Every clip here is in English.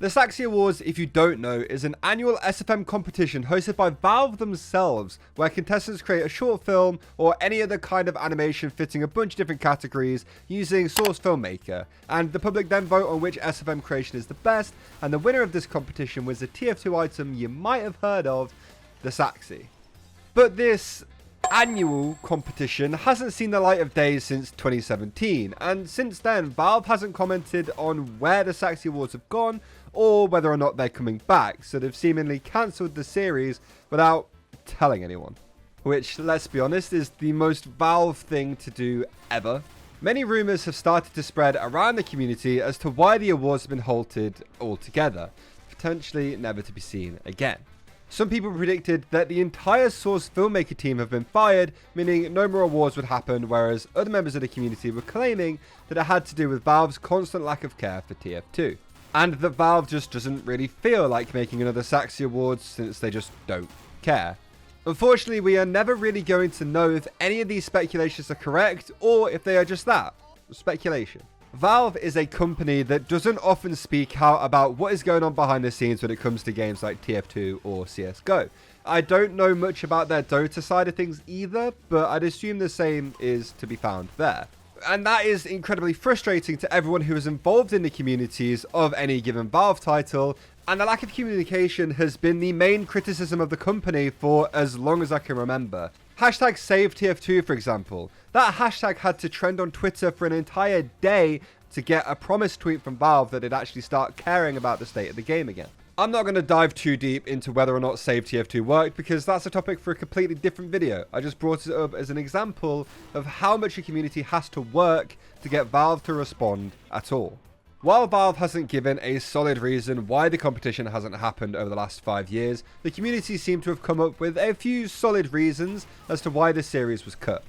The Saxy Awards, if you don't know, is an annual SFM competition hosted by Valve themselves, where contestants create a short film or any other kind of animation fitting a bunch of different categories using Source Filmmaker, and the public then vote on which SFM creation is the best, and the winner of this competition was a TF2 item you might have heard of, the Saxy. But this annual competition hasn't seen the light of day since 2017, and since then Valve hasn't commented on where the Saxy Awards have gone or whether or not they're coming back, so they've seemingly cancelled the series without telling anyone, which, let's be honest, is the most Valve thing to do ever. Many rumours have started to spread around the community as to why the awards have been halted altogether, potentially never to be seen again. Some people predicted that the entire Source Filmmaker team have been fired, meaning no more awards would happen, whereas other members of the community were claiming that it had to do with Valve's constant lack of care for TF2. And that Valve just doesn't really feel like making another Saxy Awards since they just don't care. Unfortunately, we are never really going to know if any of these speculations are correct or if they are just that, speculation. Valve is a company that doesn't often speak out about what is going on behind the scenes when it comes to games like TF2 or CSGO. I don't know much about their Dota side of things either, but I'd assume the same is to be found there. And that is incredibly frustrating to everyone who is involved in the communities of any given Valve title, and the lack of communication has been the main criticism of the company for as long as I can remember. Hashtag SaveTF2, for example. That hashtag had to trend on Twitter for an entire day to get a promise tweet from Valve that they'd actually start caring about the state of the game again. I'm not going to dive too deep into whether or not SaveTF2 worked, because that's a topic for a completely different video. I just brought it up as an example of how much a community has to work to get Valve to respond at all. While Valve hasn't given a solid reason why the competition hasn't happened over the last 5 years, the community seem to have come up with a few solid reasons as to why the series was cut.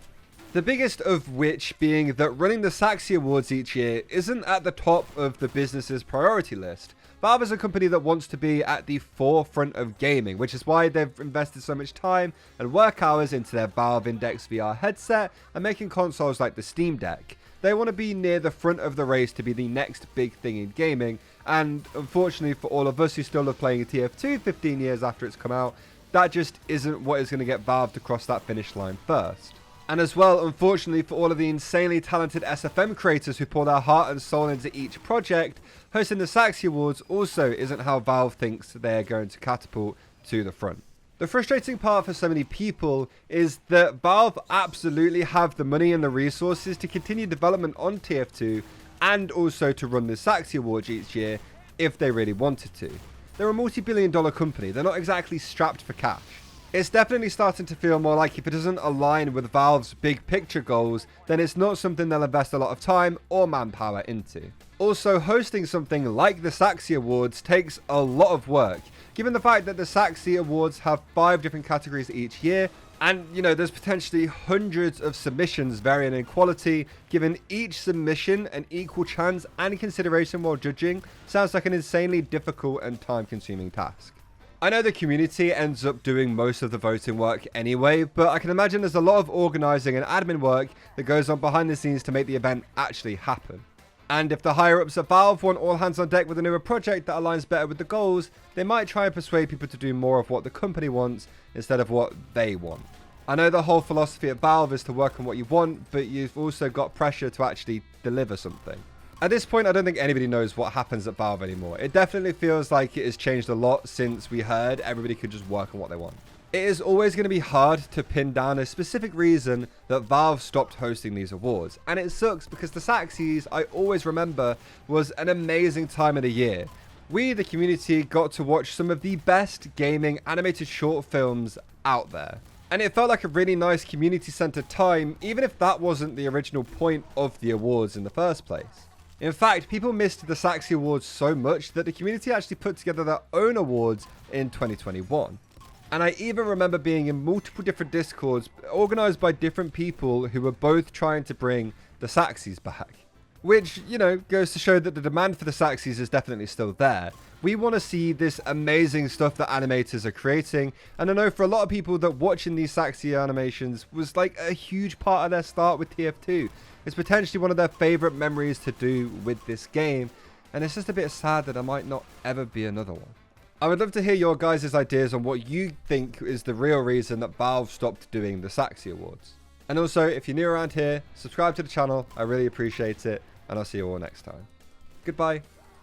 The biggest of which being that running the Saxy Awards each year isn't at the top of the business's priority list. Valve is a company that wants to be at the forefront of gaming, which is why they've invested so much time and work hours into their Valve Index VR headset and making consoles like the Steam Deck. They want to be near the front of the race to be the next big thing in gaming, and unfortunately for all of us who still love playing TF2 15 years after it's come out, that just isn't what is going to get Valve to cross that finish line first. And as well, unfortunately for all of the insanely talented SFM creators who pour their heart and soul into each project, hosting the Saxy Awards also isn't how Valve thinks they're going to catapult to the front. The frustrating part for so many people is that Valve absolutely have the money and the resources to continue development on TF2 and also to run the Saxy Awards each year if they really wanted to. They're a multi-billion-dollar company, they're not exactly strapped for cash. It's definitely starting to feel more like if it doesn't align with Valve's big picture goals, then it's not something they'll invest a lot of time or manpower into. Also, hosting something like the Saxy Awards takes a lot of work, given the fact that the Saxy Awards have 5 different categories each year, and there's potentially hundreds of submissions varying in quality. Given each submission an equal chance and consideration while judging sounds like an insanely difficult and time-consuming task. I know the community ends up doing most of the voting work anyway, but I can imagine there's a lot of organising and admin work that goes on behind the scenes to make the event actually happen. And if the higher-ups at Valve want all hands on deck with a newer project that aligns better with the goals, they might try and persuade people to do more of what the company wants instead of what they want. I know the whole philosophy at Valve is to work on what you want, but you've also got pressure to actually deliver something. At this point, I don't think anybody knows what happens at Valve anymore. It definitely feels like it has changed a lot since we heard everybody could just work on what they want. It is always going to be hard to pin down a specific reason that Valve stopped hosting these awards. And it sucks because the Saxys, I always remember, was an amazing time of the year. We, the community, got to watch some of the best gaming animated short films out there. And it felt like a really nice community-centered time, even if that wasn't the original point of the awards in the first place. In fact, people missed the Saxy Awards so much that the community actually put together their own awards in 2021. And I even remember being in multiple different Discords organised by different people who were both trying to bring the Saxys back. Which, goes to show that the demand for the Saxys is definitely still there. We want to see this amazing stuff that animators are creating, and I know for a lot of people that watching these Saxy animations was like a huge part of their start with TF2. It's potentially one of their favourite memories to do with this game, and it's just a bit sad that there might not ever be another one. I would love to hear your guys' ideas on what you think is the real reason that Valve stopped doing the Saxy Awards. And also, if you're new around here, subscribe to the channel. I really appreciate it, and I'll see you all next time. Goodbye.